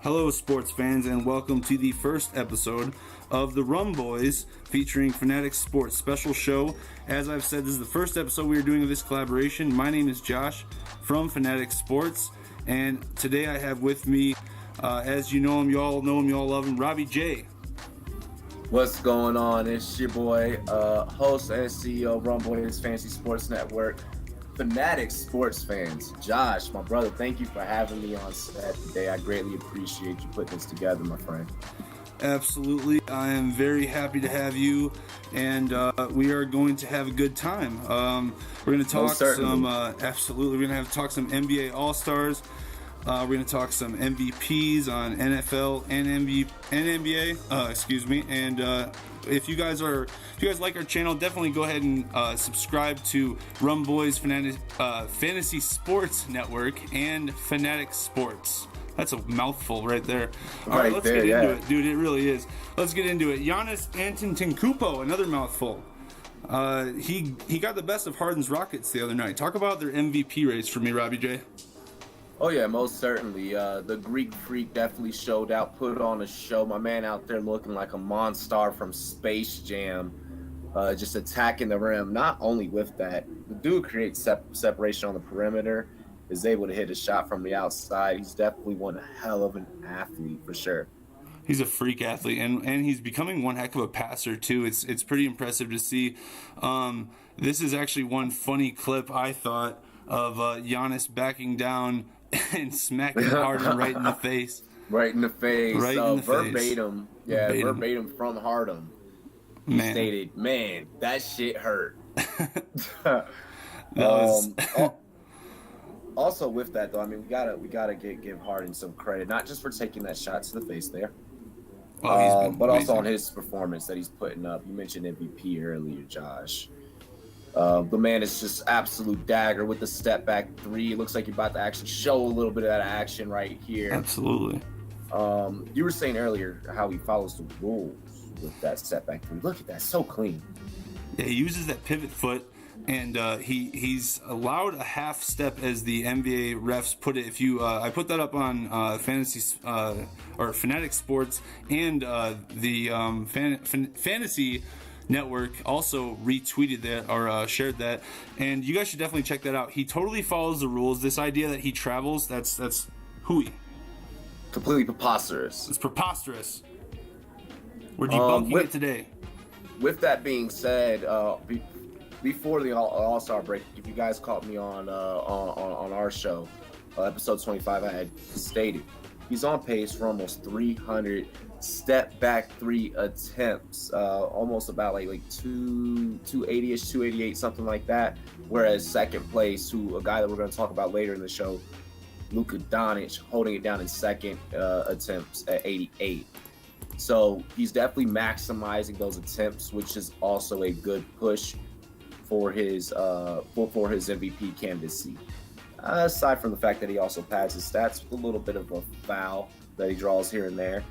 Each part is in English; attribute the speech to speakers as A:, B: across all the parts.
A: Hello, sports fans, and welcome to the first episode of the Rum Boys featuring Fanatic Sports special show. As I've said, this is the first episode we are doing of this collaboration. My name is Josh from Fanatic Sports, and today I have with me, as you all know him, you all love him, Robbie J.
B: What's going on? It's your boy, host and CEO of Rum Boys Fantasy Sports Network, Fanatic Sports fans. Josh, my brother, thank you for having me on set today. I greatly appreciate you putting this together, my friend.
A: Absolutely. I am very happy to have you, and we are going to have a good time. We're going to talk some, absolutely, we're going to talk some NBA All-Stars. We're going to talk some MVPs on NFL and NBA, and if you guys like our channel, definitely go ahead and subscribe to Rum Boys Fantasy Sports Network and Fanatic Sports. That's a mouthful right there. All right, let's get into it, dude. It really is. Let's get into it. Giannis Antetokounmpo, another mouthful. He got the best of Harden's Rockets the other night. Talk about their MVP race for me, Robbie J.
B: Oh yeah, most certainly. The Greek Freak definitely showed out, put on a show. My man out there looking like a monster from Space Jam, just attacking the rim. Not only with that, the dude creates separation on the perimeter, is able to hit a shot from the outside. He's definitely one hell of an athlete for sure.
A: He's a freak athlete, and he's becoming one heck of a passer too. It's pretty impressive to see. This is actually one funny clip I thought of Giannis backing down and smacking Harden right in the face.
B: Right in the face.
A: Right in the
B: verbatim.
A: face.
B: Yeah, verbatim from Harden. He stated, "Man, that shit hurt." Also, with that though, I mean, we gotta give Harden some credit, not just for taking that shot to the face there, but also on his performance that he's putting up. You mentioned MVP earlier, Josh. The man is just absolute dagger with the step back three. It looks like you're about to actually show a little bit of that action right here.
A: Absolutely.
B: You were saying earlier how he follows the rules with that step back three. Look at that, so clean.
A: Yeah, he uses that pivot foot, and he's allowed a half step, as the NBA refs put it. If you, I put that up on or Fanatic Sports, and the Fantasy Network also retweeted that or shared that, and you guys should definitely check that out. He totally follows the rules. This idea that he travels, that's hooey.
B: Completely preposterous.
A: It's preposterous. We're debunking it today.
B: With that being said, before the All-Star break, if you guys caught me on our show, episode 25, I had stated he's on pace for almost 300 step back three attempts, almost about like 280-ish, 288, something like that. Whereas second place, a guy that we're going to talk about later in the show, Luka Doncic, holding it down in second attempts at 88. So he's definitely maximizing those attempts, which is also a good push for his MVP candidacy. Aside from the fact that he also pads his stats with a little bit of a foul that he draws here and there.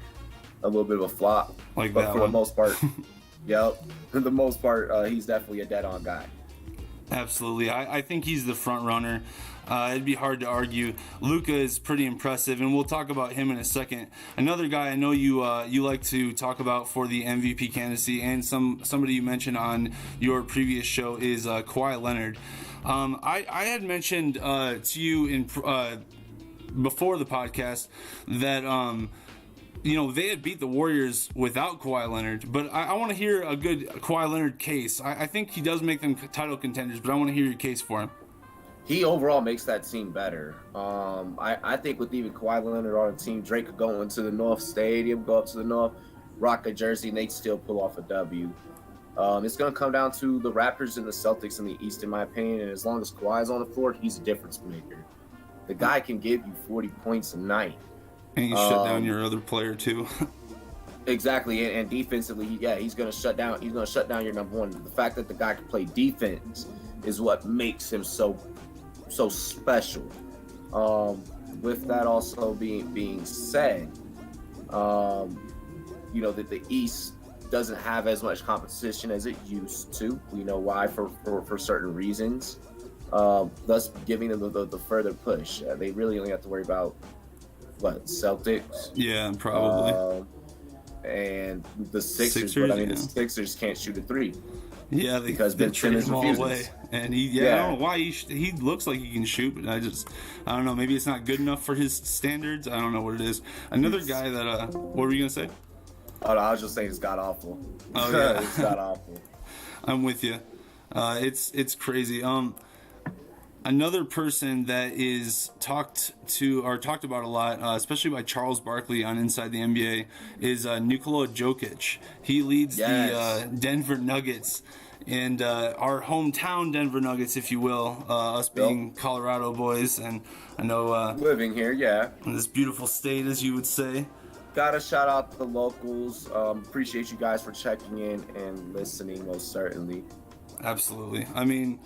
B: A little bit of a flop,
A: like
B: but
A: that
B: for
A: one.
B: the most part, for the most part, he's definitely a dead-on guy.
A: Absolutely, I think he's the front runner. It'd be hard to argue. Luka is pretty impressive, and we'll talk about him in a second. Another guy I know you like to talk about for the MVP candidacy, and somebody you mentioned on your previous show is Kawhi Leonard. I had mentioned to you in before the podcast that they had beat the Warriors without Kawhi Leonard, but I want to hear a good Kawhi Leonard case. I think he does make them title contenders, but I want to hear your case for him.
B: He overall makes that team better. I think with even Kawhi Leonard on the team, Drake could go into the North Stadium, go up to the North, rock a jersey, and they'd still pull off a W. It's going to come down to the Raptors and the Celtics in the East, in my opinion, and as long as Kawhi's on the floor, he's a difference maker. The guy can give you 40 points a night.
A: And you shut down your other player too.
B: Exactly, and defensively, he's going to shut down. He's going to shut down your number one. The fact that the guy can play defense is what makes him so special. With that also being said, that the East doesn't have as much competition as it used to. We know why for certain reasons. Thus giving them the further push. They really only have to worry about Celtics?
A: Yeah, probably.
B: And the Sixers, but I mean, the Sixers can't shoot a three.
A: Yeah,
B: because Ben Simmons
A: him all
B: refuses.
A: Away. And I don't know why he looks like he can shoot, but I don't know. Maybe it's not good enough for his standards. I don't know what it is. Another guy that what were you gonna say?
B: Oh, no, I was just saying it's god awful.
A: Oh yeah,
B: it's god awful.
A: I'm with you. It's crazy. Another person that is talked about a lot, especially by Charles Barkley on Inside the NBA, is Nikola Jokic. He leads the Denver Nuggets, and our hometown Denver Nuggets, if you will, us being Colorado boys, and I know
B: living here, in
A: this beautiful state, as you would say.
B: Gotta shout out the locals. Appreciate you guys for checking in and listening, most certainly.
A: Absolutely. I mean,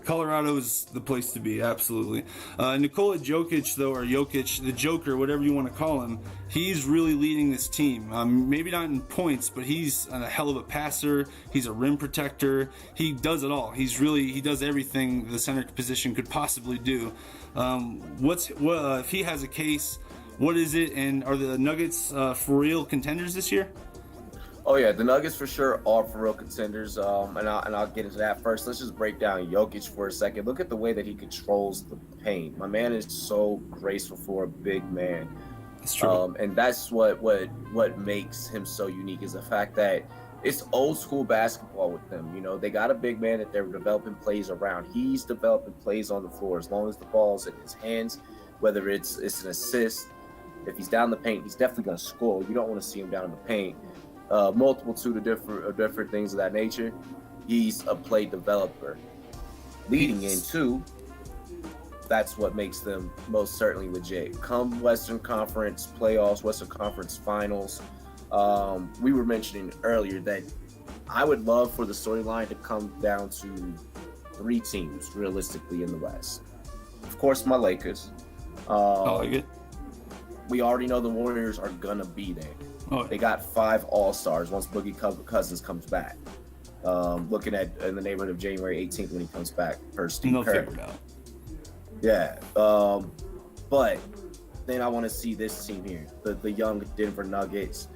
A: Colorado is the place to be, absolutely. Nikola Jokic, though, or Jokic, the Joker, whatever you want to call him, he's really leading this team. Maybe not in points, but he's a hell of a passer. He's a rim protector. He does it all. He does everything the center position could possibly do. If he has a case, what is it? And are the Nuggets for real contenders this year?
B: Oh yeah, the Nuggets for sure are for real contenders. And I'll get into that first. Let's just break down Jokic for a second. Look at the way that he controls the paint. My man is so graceful for a big man.
A: That's true.
B: And that's what makes him so unique is the fact that it's old school basketball with them. You know, they got a big man that they're developing plays around. He's developing plays on the floor as long as the ball's in his hands, whether it's an assist. If he's down the paint, he's definitely going to score. You don't want to see him down in the paint. Multitude of different things of that nature. He's a play developer. Leading into, that's what makes them most certainly legit. Come Western Conference playoffs, Western Conference finals. We were mentioning earlier that I would love for the storyline to come down to 3 teams realistically in the West. Of course, my Lakers.
A: I like it.
B: We already know the Warriors are gonna be there.
A: Oh.
B: They got 5 All-Stars once Boogie Cousins comes back. Looking at in the neighborhood of January 18th when he comes back per Steve Kerr.
A: They'll figure it out.
B: Yeah. But then I want to see this team here, the young Denver Nuggets.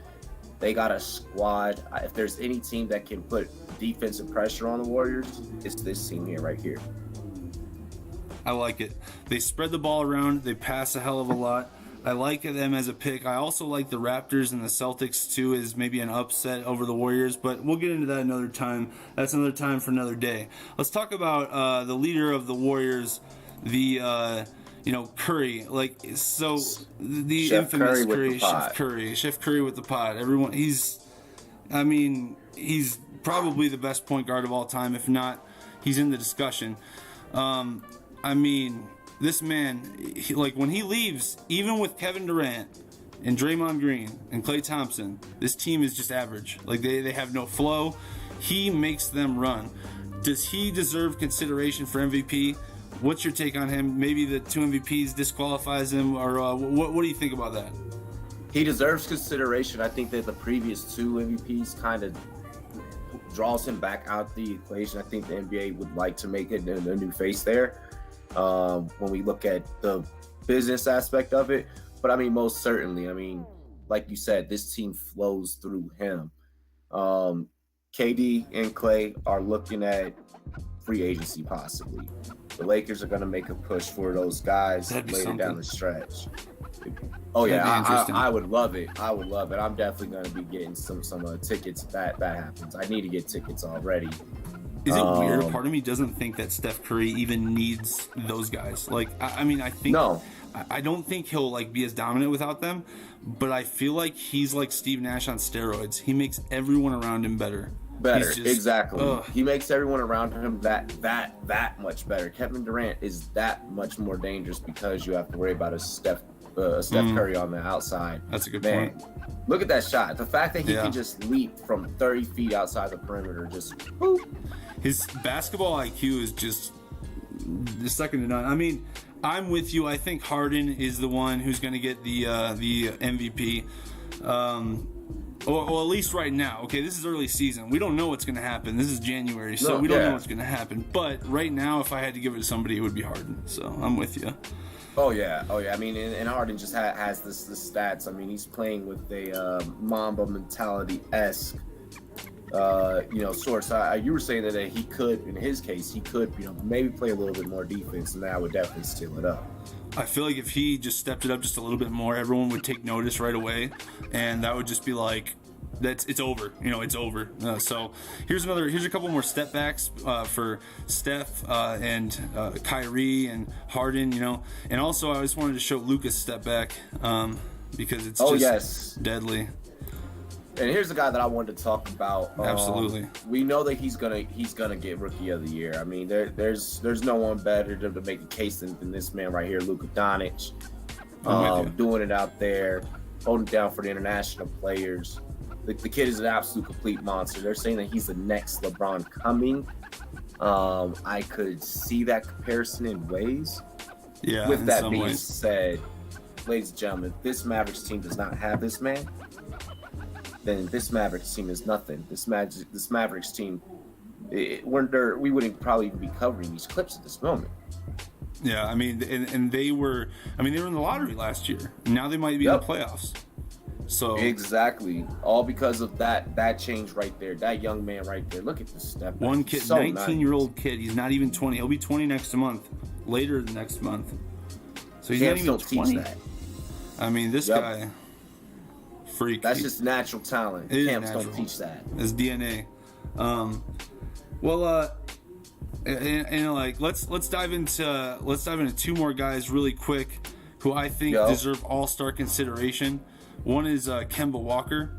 B: They got a squad. If there's any team that can put defensive pressure on the Warriors, it's this team here, right here.
A: I like it. They spread the ball around. They pass a hell of a lot. I like them as a pick. I also like the Raptors and the Celtics, too, as maybe an upset over the Warriors, but we'll get into that another time. That's another time for another day. Let's talk about the leader of the Warriors, the Curry. The
B: Chef
A: infamous
B: Curry,
A: Chef Curry with the pot. Everyone, he's probably the best point guard of all time. If not, he's in the discussion. This man, when he leaves, even with Kevin Durant and Draymond Green and Klay Thompson, this team is just average. They have no flow. He makes them run. Does he deserve consideration for MVP? What's your take on him? Maybe the 2 MVPs disqualifies him, or what do you think about that?
B: He deserves consideration. I think that the previous 2 MVPs kind of draws him back out the equation. I think the NBA would like to make it a new face there. When we look at the business aspect of it. But most certainly, like you said, this team flows through him. KD and Klay are looking at free agency possibly. The Lakers are going to make a push for those guys later down the stretch. Oh yeah, I would love it. I'm definitely going to be getting some tickets if that happens. I need to get tickets already.
A: Is it weird? Part of me doesn't think that Steph Curry even needs those guys. I think no. I don't think he'll be as dominant without them, but I feel like he's like Steve Nash on steroids. He makes everyone around him better.
B: Exactly. He makes everyone around him that much better. Kevin Durant is that much more dangerous because you have to worry about a Steph Curry on the outside.
A: That's a good point.
B: Look at that shot. The fact that he can just leap from 30 feet outside the perimeter, just whoop.
A: His basketball IQ is just second to none. I'm with you. I think Harden is the one who's going to get the MVP. Or at least right now. Okay, this is early season. We don't know what's going to happen. This is January, so we don't know what's going to happen. But right now, if I had to give it to somebody, it would be Harden. So I'm with you.
B: Oh yeah. I mean, and Harden just has the stats. I mean, he's playing with a Mamba mentality esque, sort. So you were saying that he could, in his case, he could, maybe play a little bit more defense, and that would definitely steal it up.
A: I feel like if he just stepped it up just a little bit more, everyone would take notice right away, and that would just be like, it's over. It's over. So here's a couple more step backs for Steph and Kyrie and Harden. And also I just wanted to show Luka's step back because it's deadly.
B: And here's the guy that I wanted to talk about.
A: Absolutely.
B: We know that he's gonna get Rookie of the Year. I mean, there's no one better to make a case than this man right here, Luka Doncic, doing it out there, holding it down for the international players. The kid is an absolute complete monster. They're saying that he's the next LeBron coming. I could see that comparison in ways.
A: Yeah.
B: With that being said, ladies and gentlemen, if this Mavericks team does not have this man, then this Mavericks team is nothing. This Mavericks team, we wouldn't probably be covering these clips at this moment.
A: Yeah, I mean, and they were in the lottery last year. Now they might be in the playoffs. So
B: exactly, all because of that change right there. That young man right there. Look at this step.
A: One kid,
B: so
A: 19-year-old kid. He's not even 20. He'll be 20 next month. Later next month. So he's not even 20. That. I mean, this guy. Freak.
B: That's just natural talent. Camps don't teach that.
A: It's DNA. Let's dive into two more guys really quick, who I think deserve all-star consideration. One is Kemba Walker,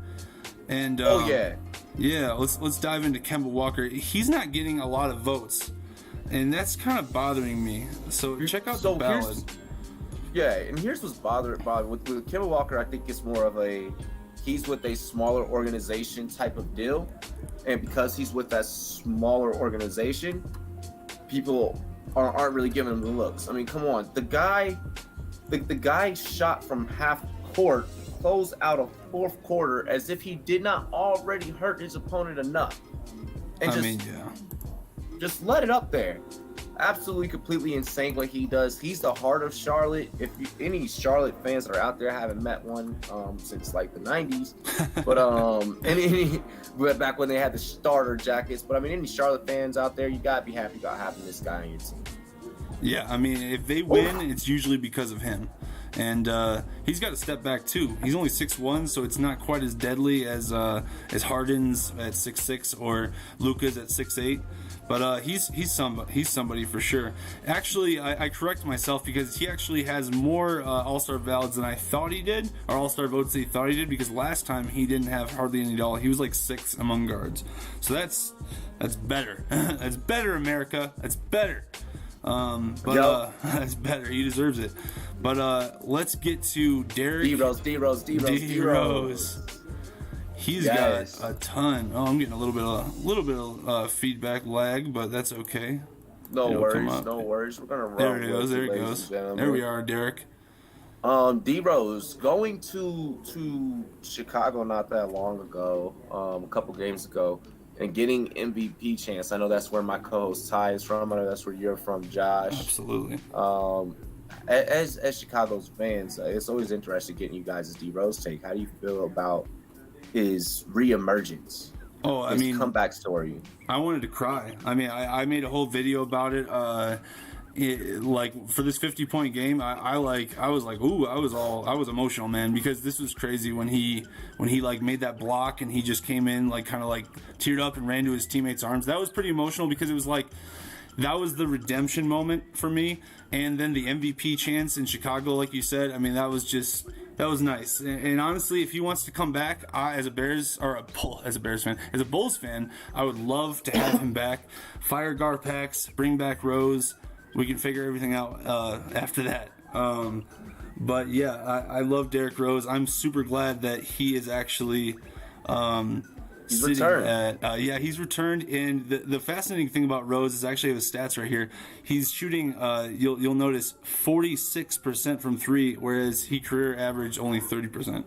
A: and let's dive into Kemba Walker. He's not getting a lot of votes, and that's kind of bothering me. So check out the ballot.
B: And here's what's bothering with Kemba Walker. I think it's more of he's with a smaller organization type of deal, and because he's with that smaller organization, people aren't really giving him the looks. I mean, come on, the guy shot from half court, closed out a fourth quarter as if he did not already hurt his opponent enough, and just let it up there. Absolutely, completely insane what he does. He's the heart of Charlotte. If any Charlotte fans that are out there, haven't met one since like the 90s, but back when they had the starter jackets. But I mean, any Charlotte fans out there, you gotta be happy about having this guy on your team.
A: Yeah, I mean, if they win, it's usually because of him. And he's got to step back too. He's only 6'1", so it's not quite as deadly as Harden's at 6'6" or Luka's at 6'8". But he's somebody for sure. Actually, I correct myself because he actually has more All-Star ballots than I thought he did, or All-Star votes that he thought he did, because last time he didn't have hardly any at all. He was like 6th among guards. So that's better. That's better, America. That's better. That's better. He deserves it. But let's get to Derek. D-Rose. He's got a ton. Oh, I'm getting a little bit of feedback lag, but that's okay.
B: No worries. We're gonna roll.
A: There it goes. There we are, Derek.
B: D-Rose going to Chicago not that long ago, a couple games ago, and getting MVP chance. I know that's where my co-host Ty is from. I know that's where you're from, Josh.
A: Absolutely.
B: As Chicago's fans, it's always interesting getting you guys' D-Rose take. How do you feel about his reemergence? His comeback story.
A: I wanted to cry. I mean, I made a whole video about it. Like for this 50-point game, I was like, ooh, I was emotional, man, because this was crazy when he like made that block and he just came in like kind of like teared up and ran to his teammates' arms. That was pretty emotional because it was like that was the redemption moment for me. And then the MVP chance in Chicago, like you said, I mean, that was nice. And honestly, if he wants to come back, as a Bulls fan, I would love to have him back. Fire Garpax, bring back Rose. We can figure everything out after that. But yeah, I love Derrick Rose. I'm super glad that he is actually
B: he's returned.
A: He's returned. And the fascinating thing about Rose is actually I have his stats right here. He's shooting, you'll notice, 46% from three, whereas he career averaged only 30%.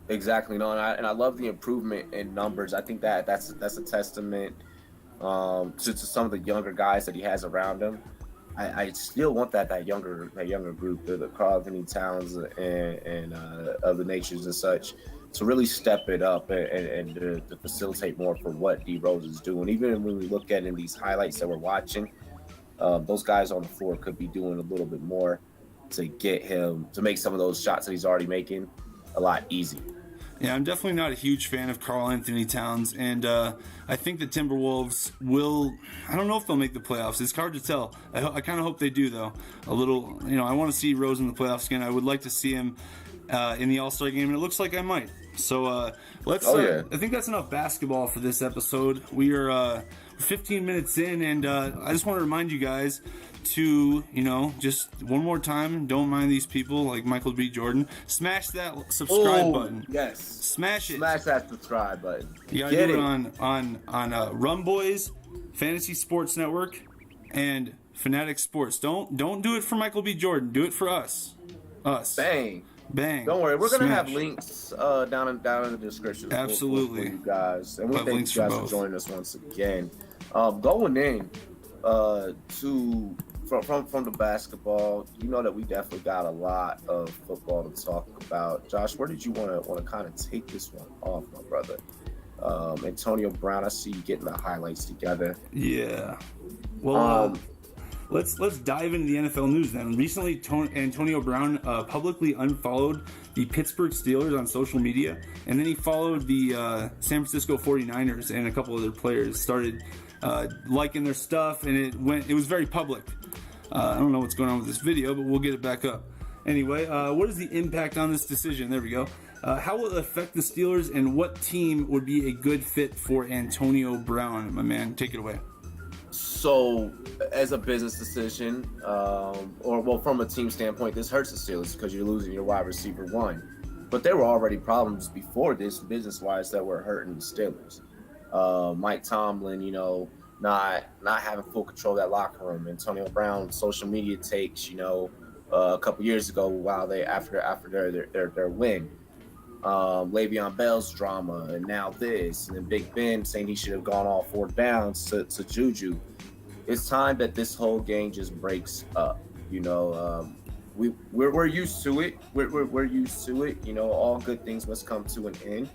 B: Exactly. No, and I love the improvement in numbers. I think that's a testament to some of the younger guys that he has around him. I still want that younger group, the Karl Anthony Towns and of the natures and such, to really step it up and to facilitate more for what D Rose is doing. Even when we look at in these highlights that we're watching, those guys on the floor could be doing a little bit more to get him to make some of those shots that he's already making a lot easier.
A: Yeah, I'm definitely not a huge fan of Karl Anthony Towns, and I think the Timberwolves will. I don't know if they'll make the playoffs. It's hard to tell. I kind of hope they do, though. A little, I want to see Rose in the playoffs again. I would like to see him in the All-Star game, and it looks like I might. So let's. I think that's enough basketball for this episode. We are 15 minutes in, and I just want to remind you guys to, just one more time, don't mind these people like Michael B. Jordan. Smash that subscribe button.
B: Yes.
A: Smash it.
B: Smash that subscribe button.
A: You gotta do it on Rum Boys, Fantasy Sports Network, and Fanatic Sports. Don't do it for Michael B. Jordan. Do it for us.
B: Bang. Don't worry, we're gonna have links down in the description.
A: Absolutely,
B: for you guys, and we thank you guys for joining us once again. Going in from the basketball, that we definitely got a lot of football to talk about. Josh, where did you want to kind of take this one off, my brother? Antonio Brown, I see you getting the highlights together.
A: Yeah. Well, let's dive into the NFL news then. Recently, Antonio Brown publicly unfollowed the Pittsburgh Steelers on social media, and then he followed the San Francisco 49ers and a couple other players, started liking their stuff, and it was very public. I don't know what's going on with this video, but we'll get it back up. Anyway, what is the impact on this decision? There we go. How will it affect the Steelers, and what team would be a good fit for Antonio Brown? My man, take it away.
B: So, as a business decision, from a team standpoint, this hurts the Steelers because you're losing your wide receiver one. But there were already problems before this, business-wise, that were hurting the Steelers. Mike Tomlin, not having full control of that locker room. Antonio Brown, social media takes, a couple years ago, while they after their win. Le'Veon Bell's drama, and now this, and then Big Ben saying he should have gone all 4 downs to Juju. It's time that this whole game just breaks up. We're used to it. We're used to it. All good things must come to an end.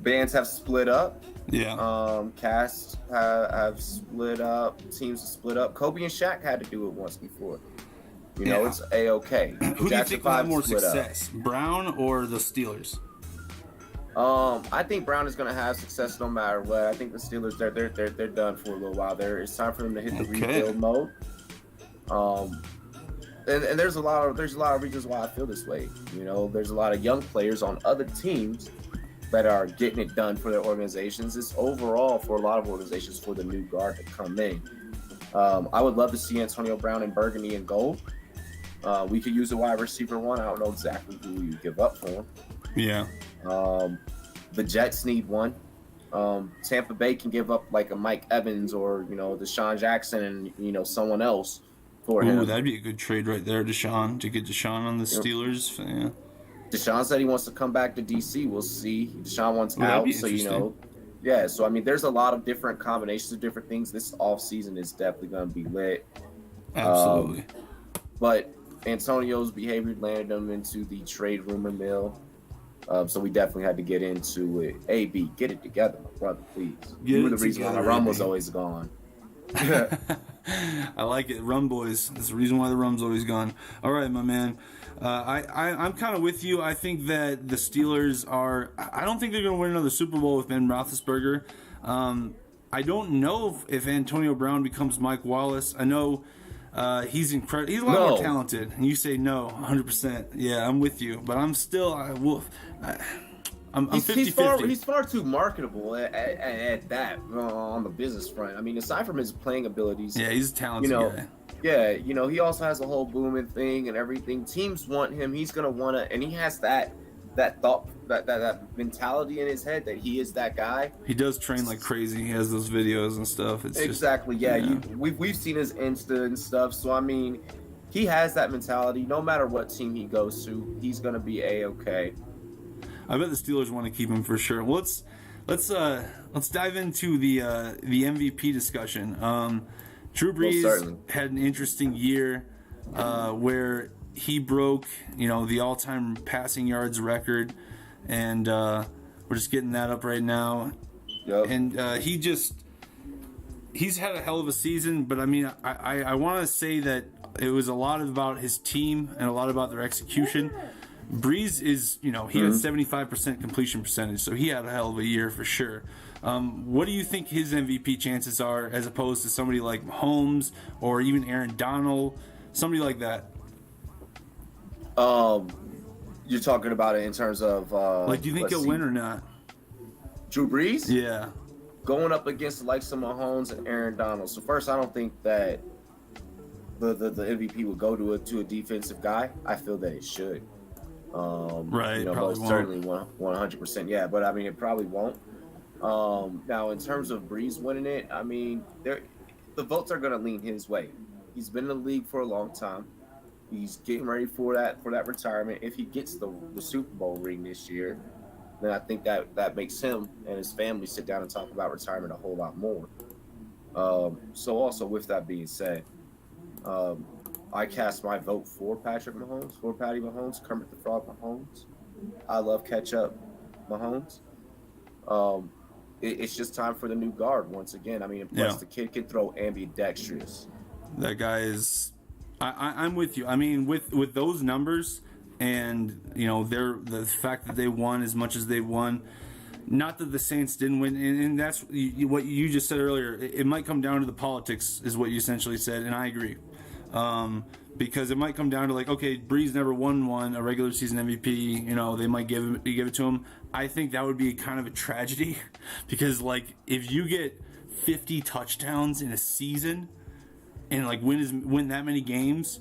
B: Bands have split up.
A: Yeah.
B: Casts have split up. Teams have split up. Kobe and Shaq had to do it once before. It's A-okay.
A: Who do you think will have more success, Brown or the Steelers?
B: I think Brown is going to have success no matter what. I think the Steelers, they're done for a little while. It's time for them to hit the rebuild mode. And there's a lot of reasons why I feel this way. There's a lot of young players on other teams that are getting it done for their organizations. It's overall for a lot of organizations for the new guard to come in. I would love to see Antonio Brown in burgundy and gold. We could use a wide receiver one. I don't know exactly who you give up for him.
A: Yeah.
B: The Jets need one. Tampa Bay can give up like a Mike Evans or, Deshaun Jackson and, someone else for him.
A: Ooh, that'd be a good trade right there, Deshaun, to get Deshaun on the Steelers. Yeah.
B: Deshaun said he wants to come back to DC. We'll see. Deshaun wants out, so yeah. So there's a lot of different combinations of different things. This offseason is definitely going to be lit.
A: Absolutely.
B: But Antonio's behavior landed him into the trade rumor mill. So we definitely had to get into it. AB, get it together, my brother, please. You were the reason why the rum was always gone.
A: I like it. Rum boys. That's the reason why the rum's always gone. All right, my man. I'm kind of with you. I think that the Steelers I don't think they're going to win another Super Bowl with Ben Roethlisberger. I don't know if Antonio Brown becomes Mike Wallace. I know he's incredible. He's a lot more talented. And you say no, 100%. Yeah, I'm with you. But I'm still, I'm 50-50.
B: He's far too marketable at that on the business front. Aside from his playing abilities.
A: Yeah, he's a talented guy.
B: Yeah, he also has a whole booming thing and everything. Teams want him. He's gonna wanna, and he has that thought, that mentality in his head that he is that guy.
A: He does train like crazy. He has those videos and stuff. It's
B: exactly. We've seen his Insta and stuff. So he has that mentality. No matter what team he goes to, he's gonna be A-okay.
A: I bet the Steelers want to keep him for sure. Let's dive into the MVP discussion. Drew Brees had an interesting year where he broke, the all-time passing yards record, and we're just getting that up right now.
B: Yep.
A: And he's had a hell of a season, but I mean, I want to say that it was a lot about his team and a lot about their execution. Breeze is, he had 75% completion percentage, so he had a hell of a year for sure. What do you think his MVP chances are as opposed to somebody like Mahomes or even Aaron Donald, somebody like that?
B: You're talking about it in terms of
A: do you think he'll win or not?
B: Drew Brees?
A: Yeah.
B: Going up against the likes of Mahomes and Aaron Donald. So first, I don't think that the MVP would go to a defensive guy. I feel that it should.
A: Right.
B: Most certainly 100%. Yeah, but I mean, it probably won't. Now, in terms of Brees winning it, I mean, the votes are going to lean his way. He's been in the league for a long time. He's getting ready for that retirement. If he gets the Super Bowl ring this year, then I think that makes him and his family sit down and talk about retirement a whole lot more. So also with that being said, I cast my vote for Patty Mahomes, Kermit the Frog Mahomes. I love catch-up Mahomes. It's just time for the new guard once again. I mean, plus the kid can throw ambidextrous.
A: That guy is... I'm with you. I mean, with those numbers and, the fact that they won as much as they won, not that the Saints didn't win, and that's what you just said earlier. It might come down to the politics, is what you essentially said, and I agree. Because it might come down to okay, Breeze never won a regular season MVP. They might give it to him. I think that would be kind of a tragedy because if you get 50 touchdowns in a season and win that many games,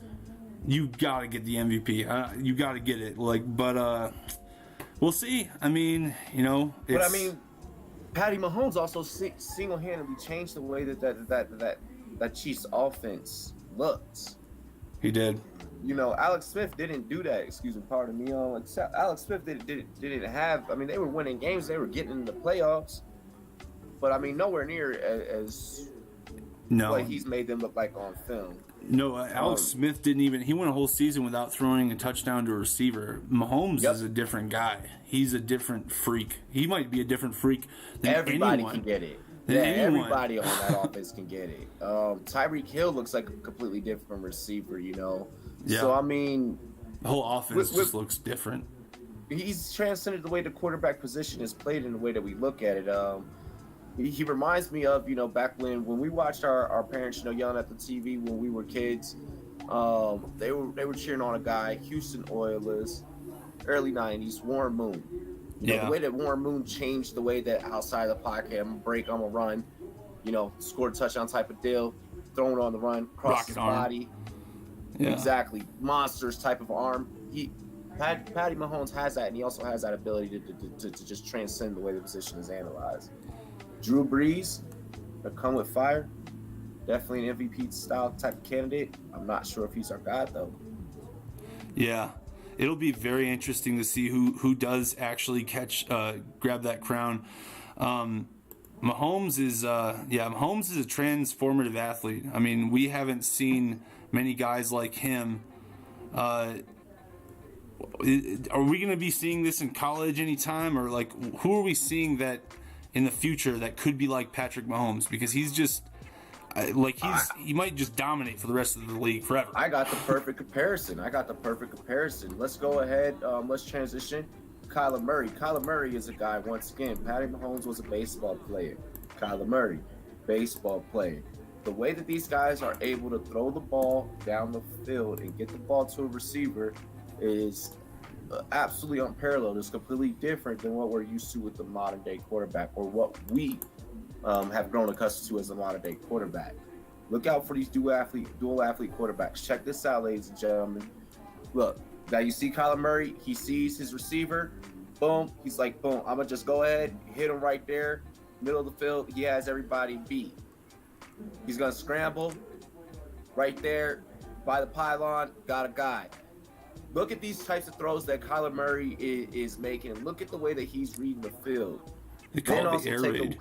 A: you gotta get the MVP. You gotta get it. But we'll see. I mean,
B: But I mean, Patty Mahomes also single-handedly changed the way that Chiefs offense looks.
A: He did.
B: Alex Smith didn't do that. Excuse me, pardon me. Alex Smith didn't have. I mean, they were winning games. They were getting in the playoffs, but I mean, nowhere near as what he's made them look like on film.
A: No, Alex Smith didn't even. He went a whole season without throwing a touchdown to a receiver. Mahomes is a different guy. He's a different freak. He might be a different freak than
B: everybody
A: anyone.
B: Can get it. Yeah, everybody on that offense can get it. Tyreek Hill looks like a completely different receiver, Yeah. So, I mean...
A: The whole offense just looks different.
B: He's transcended the way the quarterback position is played in the way that we look at it. He reminds me of, back when we watched our parents, yelling at the TV when we were kids. They were cheering on a guy, Houston Oilers, early 90s, Warren Moon. The way that Warren Moon changed the way that outside the pocket, I'm going to break, I'm going to run, scored a touchdown type of deal, throwing on the run, cross his body. Yeah. Exactly. Monsters type of arm. Patty Mahomes has that, and he also has that ability to just transcend the way the position is analyzed. Drew Brees, to come with fire, definitely an MVP style type of candidate. I'm not sure if he's our guy, though.
A: Yeah. It'll be very interesting to see who does actually grab that crown. Mahomes is a transformative athlete. I mean, we haven't seen many guys like him. Are we going to be seeing this in college anytime, or who are we seeing that in the future that could be like Patrick Mahomes? Because he's just. He might just dominate for the rest of the league forever.
B: I got the perfect comparison. Let's go ahead. Let's transition. Kyler Murray. Kyler Murray is a guy, once again, Patty Mahomes was a baseball player. Kyler Murray, baseball player. The way that these guys are able to throw the ball down the field and get the ball to a receiver is absolutely unparalleled. It's completely different than what we're used to with the modern day quarterback, or what we have grown accustomed to as a modern day quarterback. Look out for these dual athlete quarterbacks. Check this out, ladies and gentlemen. Look, now you see Kyler Murray, he sees his receiver, boom, he's like, boom, I'm gonna just go ahead, hit him right there, middle of the field, he has everybody beat. He's gonna scramble right there by the pylon, got a guy. Look at these types of throws that Kyler Murray is making. Look at the way that he's reading the field.
A: They call it the air raid.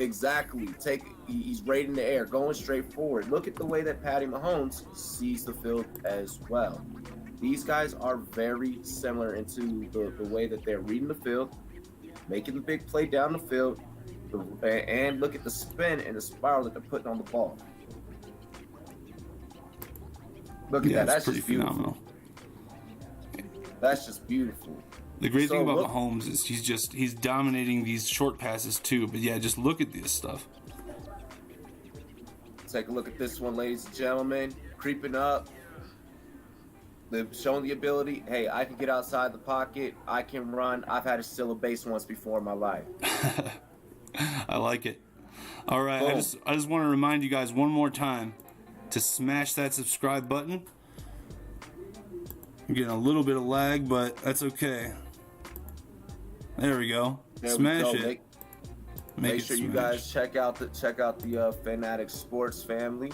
B: Exactly. He's right in the air, going straight forward. Look at the way that Patty Mahomes sees the field as well. These guys are very similar into the way that they're reading the field, making the big play down the field, and look at the spin and the spiral that they're putting on the ball. Look at that. That's
A: pretty
B: just beautiful.
A: phenomenal.
B: That's just beautiful.
A: The great thing about Mahomes is he's dominating these short passes too. But yeah, just look at this stuff.
B: Take a look at this one, ladies and gentlemen. Creeping up. They've shown the ability. Hey, I can get outside the pocket. I can run. I've had to steal a base once before in my life.
A: I like it. All right, I just want to remind you guys one more time to smash that subscribe button. I'm getting a little bit of lag, but that's okay. There we go. Smash it.
B: Make sure you guys check out the Fanatic Sports family.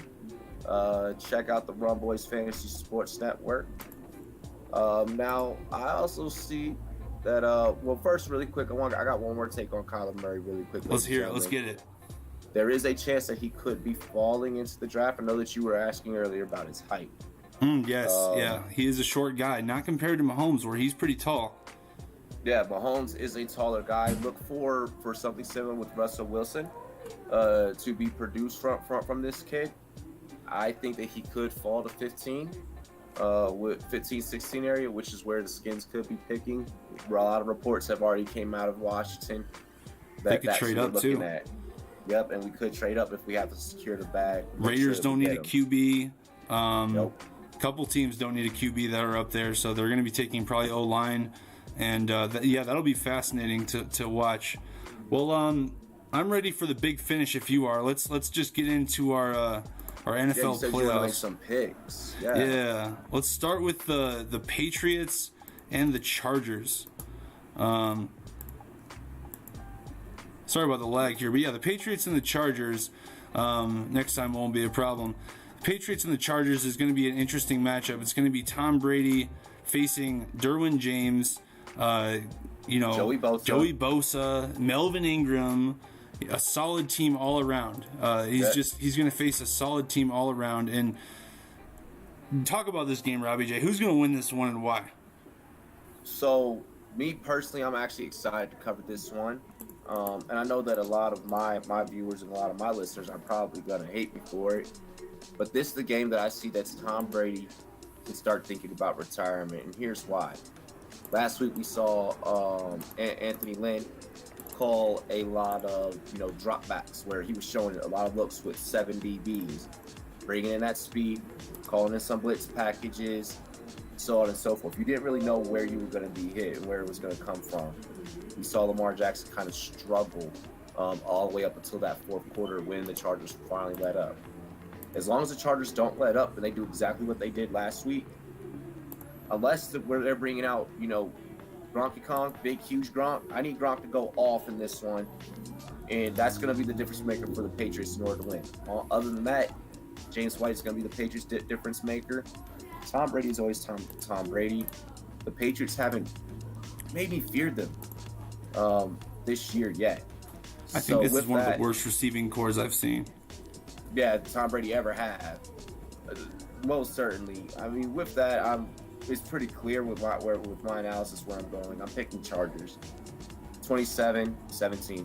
B: Check out the Run Boys Fantasy Sports Network. Now I also see that well, first, really quick, I got one more take on Kyler Murray really quick.
A: Let's hear it. Let's get it.
B: There is a chance that he could be falling into the draft. I know that you were asking earlier about his height.
A: Yes, yeah. He is a short guy, not compared to Mahomes, where he's pretty tall.
B: Yeah, Mahomes is a taller guy. Look for something similar with Russell Wilson to be produced from this kid. I think that he could fall to 15, with 15, 16 area, which is where the Skins could be picking. A lot of reports have already came out of Washington.
A: They could trade up too.
B: Yep, and we could trade up if we have to secure the bag.
A: Raiders don't need a QB.
B: Nope.
A: Couple teams don't need a QB that are up there, so they're going to be taking probably O-line. And that'll be fascinating to watch. Well, I'm ready for the big finish if you are. Let's just get into our NFL playoffs.
B: You like some picks.
A: Yeah. Let's start with the Patriots and the Chargers. Sorry about the lag here, but yeah, the Patriots and the Chargers. Next time won't be a problem. The Patriots and the Chargers is going to be an interesting matchup. It's going to be Tom Brady facing Derwin James. Joey Bosa, Melvin Ingram, a solid team all around. He's going to face a solid team all around. And talk about this game, Robbie J. Who's going to win this one and why?
B: So, me personally, I'm actually excited to cover this one. And I know that a lot of my viewers and a lot of my listeners are probably going to hate me for it. But this is the game that I see that's Tom Brady can start thinking about retirement. And here's why. Last week we saw Anthony Lynn call a lot of dropbacks where he was showing a lot of looks with 7 DBs, bringing in that speed, calling in some blitz packages, so on and so forth. You didn't really know where you were going to be hit and where it was going to come from. We saw Lamar Jackson kind of struggle all the way up until that fourth quarter when the Chargers finally let up. As long as the Chargers don't let up and they do exactly what they did last week, unless where they're bringing out, Gronky Kong, big, huge Gronk. I need Gronk to go off in this one. And that's going to be the difference maker for the Patriots in order to win. Other than that, James White is going to be the Patriots' difference maker. Tom Brady is always Tom Brady. The Patriots haven't made me fear them this year yet.
A: I think this is one of the worst receiving cores I've seen.
B: Yeah, Tom Brady ever had. Most certainly. I mean, with that, it's pretty clear with my analysis where I'm going. I'm picking Chargers. 27-17.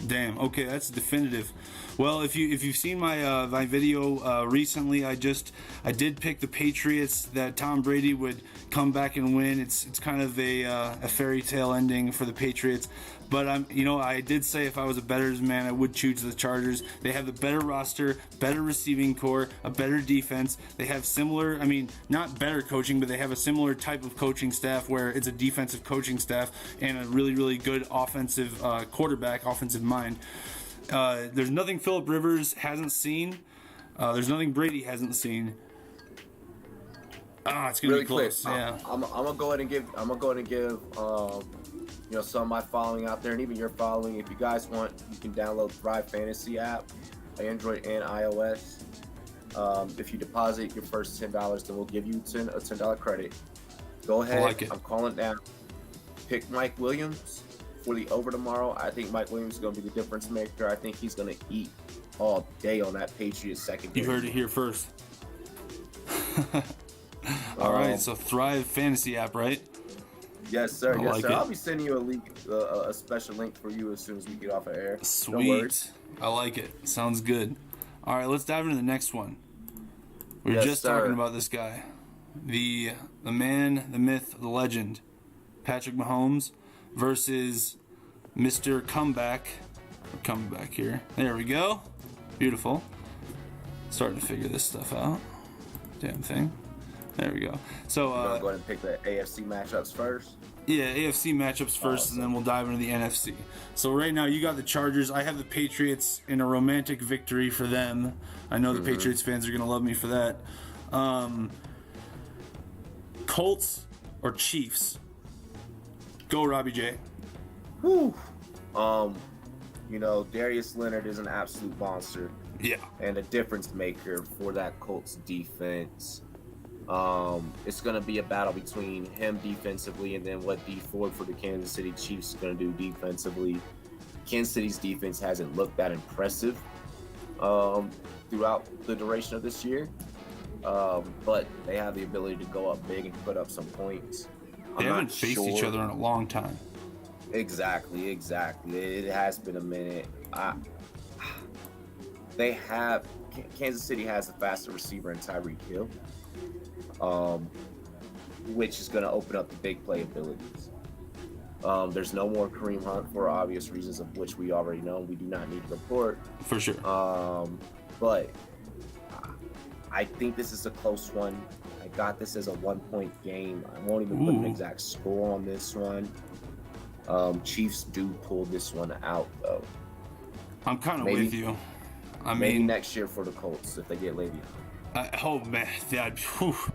A: Damn. Okay, that's definitive. Well, if you've seen my video recently, I did pick the Patriots, that Tom Brady would come back and win. It's kind of a fairy tale ending for the Patriots. But I did say if I was a bettor's man, I would choose the Chargers. They have the better roster, better receiving core, a better defense. They have similar, not better coaching, but they have a similar type of coaching staff where it's a defensive coaching staff and a really, really good offensive quarterback, offensive mind. There's nothing Phillip Rivers hasn't seen. There's nothing Brady hasn't seen. It's gonna
B: really
A: be close.
B: Quick,
A: yeah.
B: I'm gonna go ahead and give some of my following out there, and even your following. If you guys want, you can download Thrive Fantasy app, Android and iOS. If you deposit your first $10, then we'll give you a $10 credit. Go ahead.
A: I like it.
B: I'm calling it now. Pick Mike Williams for the over tomorrow. I think Mike Williams is going to be the difference maker. I think he's going to eat all day on that Patriots secondary.
A: You heard it here first. All right, so Thrive Fantasy app, right?
B: Yes, sir. Yes,
A: like
B: sir.
A: it.
B: I'll be sending you a link, a special link for you as soon as we get off of air.
A: Sweet. I like it. Sounds good. All right, let's dive into the next one. We were just talking about this guy, the man, the myth, the legend, Patrick Mahomes versus Mr. Comeback. We're coming back here. There we go. Beautiful. Starting to figure this stuff out. Damn thing. There we go. So
B: go ahead and pick the AFC matchups first.
A: Yeah, AFC matchups first, and then we'll dive into the NFC. So right now, you got the Chargers. I have the Patriots in a romantic victory for them. I know the Patriots fans are going to love me for that. Colts or Chiefs? Go, Robbie J.
B: Whew. You know, Darius Leonard is an absolute monster.
A: Yeah.
B: And a difference maker for that Colts defense. It's going to be a battle between him defensively and then what D Ford for the Kansas City Chiefs is going to do defensively. Kansas City's defense hasn't looked that impressive throughout the duration of this year, but they have the ability to go up big and put up some points.
A: They haven't faced each other in a long time.
B: Exactly. It has been a minute. Kansas City has the faster receiver in Tyreek Hill, which is going to open up the big play abilities. There's no more Kareem Hunt for obvious reasons of which we already know. We do not need to report.
A: For sure.
B: But I think this is a close one. I got this as a 1-point game. I won't even put an exact score on this one. Chiefs do pull this one out, though.
A: I'm kind of with you.
B: Maybe next year for the Colts if they get Le'Veon.
A: Oh man,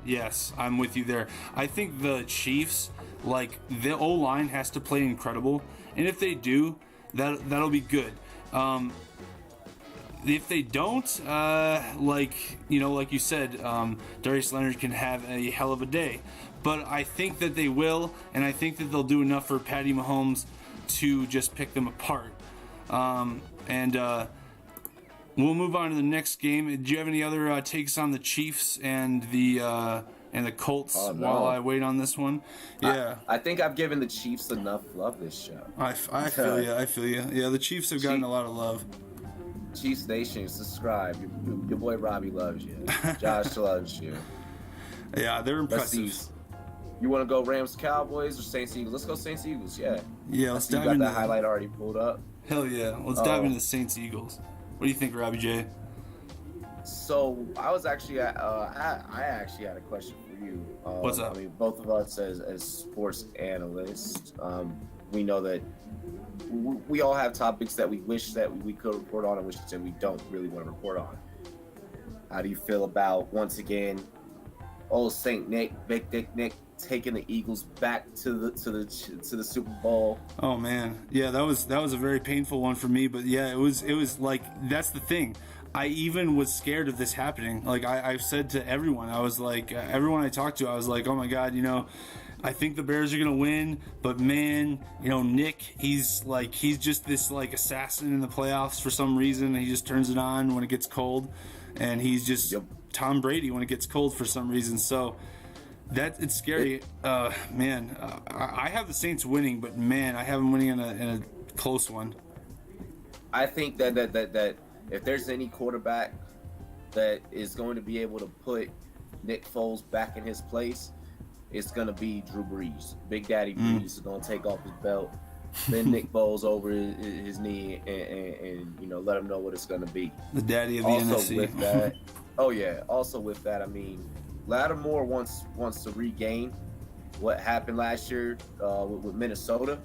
A: yes, I'm with you there. I think the Chiefs, like the O-line has to play incredible, and if they do, that'll be good. If they don't, like you said, Darius Leonard can have a hell of a day. But I think that they will, and I think that they'll do enough for Patty Mahomes to just pick them apart. We'll move on to the next game. Do you have any other takes on the Chiefs and the Colts while I wait on this one? Yeah,
B: I think I've given the Chiefs enough love this show.
A: I feel you. I feel you. Yeah, the Chiefs have gotten a lot of love.
B: Chiefs Nation, subscribe. Your boy Robbie loves you. Josh loves you.
A: Yeah, they're impressive.
B: You want to go Rams Cowboys or Saints Eagles? Let's go Saints Eagles. Yeah.
A: Yeah, let's dive
B: into. You got
A: that
B: highlight already pulled up.
A: Hell yeah, let's dive into the Saints Eagles. What do you think, Robbie J?
B: So I was actually I actually had a question for you.
A: What's up?
B: I mean, both of us as sports analysts, we know that we all have topics that we wish that we could report on and wish that we don't really want to report on. How do you feel about, once again, old Saint Nick, Big Dick Nick, taking the Eagles back to the Super Bowl?
A: Oh man, yeah, that was a very painful one for me. But yeah, it was like, that's the thing. I even was scared of this happening. Like I've said to everyone, I was like, everyone I talked to, I was like, oh my God, I think the Bears are gonna win, but man, Nick, he's just this like assassin in the playoffs for some reason. He just turns it on when it gets cold, and he's just Tom Brady when it gets cold for some reason. So it's scary, man. I have the Saints winning, but man, I have them winning in a close one.
B: I think that if there's any quarterback that is going to be able to put Nick Foles back in his place, it's going to be Drew Brees. Big Daddy Brees is going to take off his belt, bend Nick Foles over his knee, and let him know what it's going to be.
A: The daddy of the NFC.
B: Also with that, I mean, Lattimore wants to regain what happened last year with Minnesota.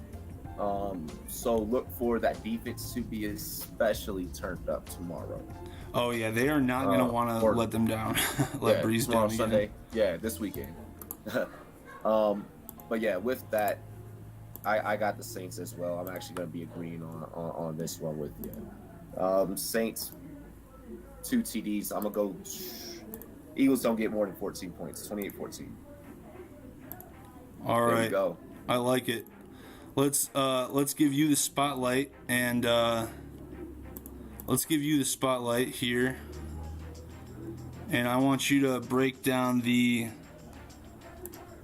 B: So look for that defense to be especially turned up tomorrow.
A: Oh yeah, they are not going to want to let them down. Let Breeze down again.
B: Sunday. Yeah, this weekend. But yeah, with that, I got the Saints as well. I'm actually going to be agreeing on this one with you. Saints, 2 TDs. I'm going to go Eagles don't get more than 14 points, 28-14.
A: All right.
B: There we go.
A: I like it. let's give you the spotlight, and let's give you the spotlight here. And I want you to break down the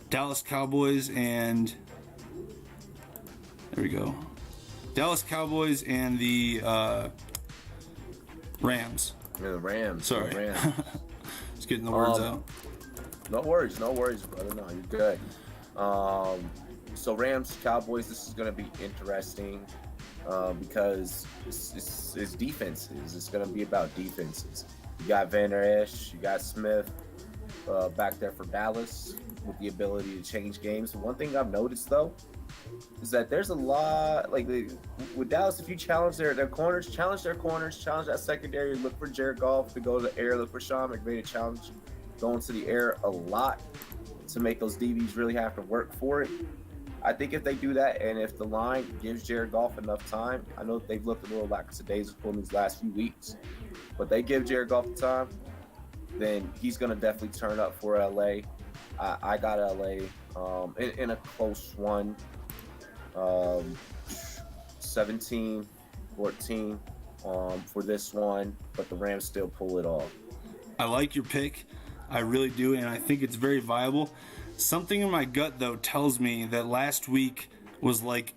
A: Dallas Cowboys and there we go. Dallas Cowboys and the Rams.
B: Yeah, the Rams.
A: Sorry.
B: The Rams.
A: Just getting the words out.
B: No worries, brother. No, you're good. So Rams, Cowboys, this is going to be interesting because it's defenses. It's going to be about defenses. You got Van Der Esch, you got Smith back there for Dallas with the ability to change games. One thing I've noticed, though, is that there's a lot, with Dallas, if you challenge their corners, challenge that secondary, look for Jared Goff to go to the air, look for Sean McVay to challenge going to the air a lot to make those DBs really have to work for it. I think if they do that, and if the line gives Jared Goff enough time, I know they've looked a little lackadaisical in these last few weeks, but they give Jared Goff the time, then he's going to definitely turn up for LA. I got LA in a close one, 17-14 for this one, but the Rams still pull it off.
A: I like your pick. I really do, and I think it's very viable. Something in my gut, though, tells me that last week was like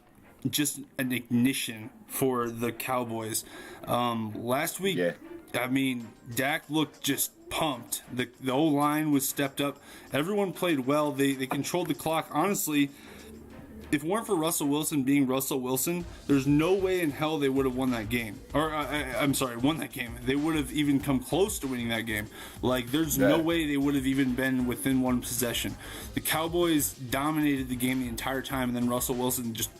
A: just an ignition for the Cowboys. Last week,
B: yeah.
A: I mean, Dak looked just pumped. The O-line was stepped up. Everyone played well. They controlled the clock. Honestly, if it weren't for Russell Wilson being Russell Wilson, there's no way in hell they would have won that game. Or, won that game. They would have even come close to winning that game. There's no way they would have even been within one possession. The Cowboys dominated the game the entire time, and then Russell Wilson just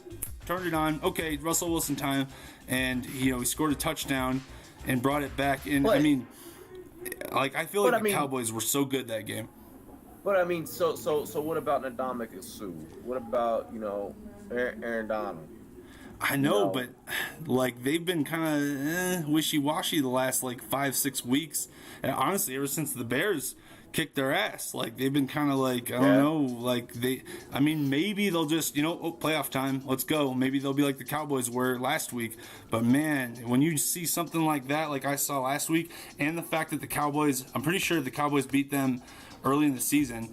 A: turned it on. Okay, Russell Wilson time. And, he scored a touchdown and brought it back in.
B: But,
A: I feel like the Cowboys were so good that game.
B: But so what about Ndamukong Suh? What about Aaron Donald?
A: I know, but they've been kind of wishy-washy the last 5-6 weeks, and honestly, ever since the Bears kicked their ass, they've been kind of I don't know, maybe they'll just playoff time, let's go. Maybe they'll be like the Cowboys were last week. But man, when you see something like that, like I saw last week, and the fact that the Cowboys, I'm pretty sure the Cowboys beat them early in the season.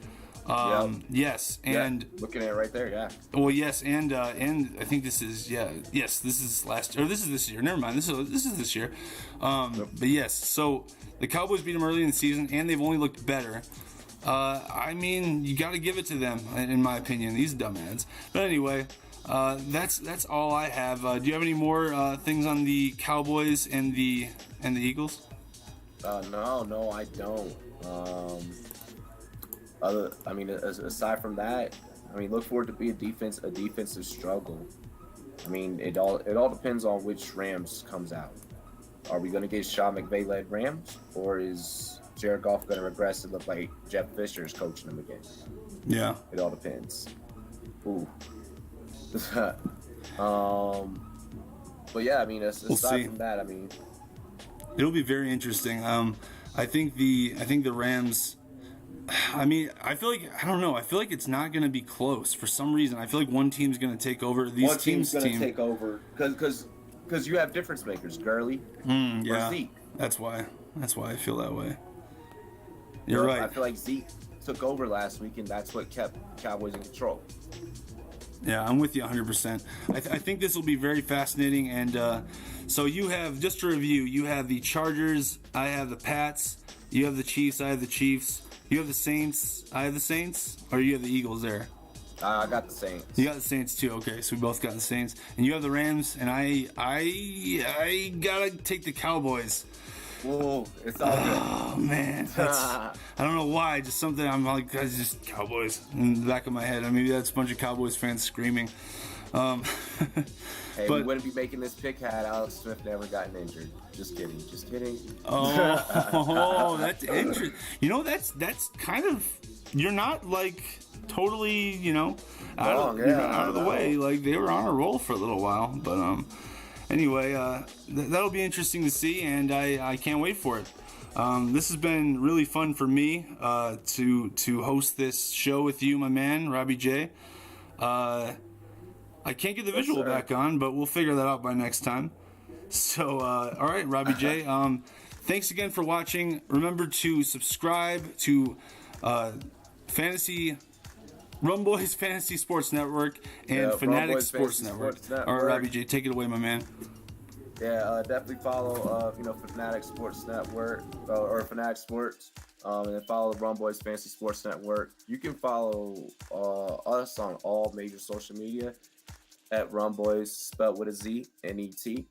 A: Yes, and
B: looking at it right there, yeah.
A: Well, yes, and I think this is this is this year. Never mind, this is this year. But yes, so the Cowboys beat them early in the season, and they've only looked better. You got to give it to them, in my opinion. These dumbass. But anyway, that's all I have. Do you have any more things on the Cowboys and the Eagles?
B: No, I don't. Aside from that, look for it to be a defensive struggle. It all depends on which Rams comes out. Are we going to get Sean McVay-led Rams, or is Jared Goff going to regress and look like Jeff Fisher is coaching them again?
A: Yeah,
B: it all depends. Ooh. But yeah, aside from that,
A: it'll be very interesting. I think the Rams. I feel like I feel like it's not going to be close for some reason. I feel like one team's going to take over.
B: One team's going to take over because you have difference makers, Gurley or Zeke.
A: That's why I feel that way. You're right.
B: I feel like Zeke took over last week, and that's what kept Cowboys in control.
A: Yeah, I'm with you 100%. I think this will be very fascinating. And so you have, just to review, you have the Chargers, I have the Pats, you have the Chiefs, I have the Chiefs. You have the Saints, I have the Saints, or you have the Eagles there?
B: I got the Saints.
A: You got the Saints too, okay, so we both got the Saints. And you have the Rams, and I gotta take the Cowboys.
B: Whoa, it's all good.
A: Oh, man. I don't know why, just something I'm like, guys, just Cowboys in the back of my head. Maybe that's a bunch of Cowboys fans screaming.
B: Hey, we wouldn't be making this pick had Alex Smith never gotten injured. Just kidding.
A: Oh, that's interesting. That's kind of, you're not totally, out of the way. They were on a roll for a little while. But anyway, that'll be interesting to see, and I can't wait for it. This has been really fun for me to host this show with you, my man, Robbie J. I can't get the visual back on, but we'll figure that out by next time. So, all right, Robbie J. Thanks again for watching. Remember to subscribe to Rumboy's Fantasy Sports Network and Fanatic Sports Network. All right, Robbie J, take it away, my man.
B: Yeah, definitely follow Fanatic Sports Network or Fanatic Sports, and then follow the Rumboy's Fantasy Sports Network. You can follow us on all major social media at Rumboys, spelled with a Z, N-E-T.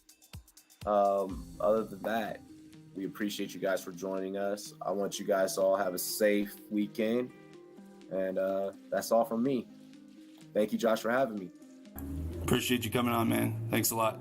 B: Other than that, we appreciate you guys for joining us. I want you guys to all have a safe weekend, and that's all from me. Thank you, Josh, for having me.
A: Appreciate you coming on, man. Thanks a lot.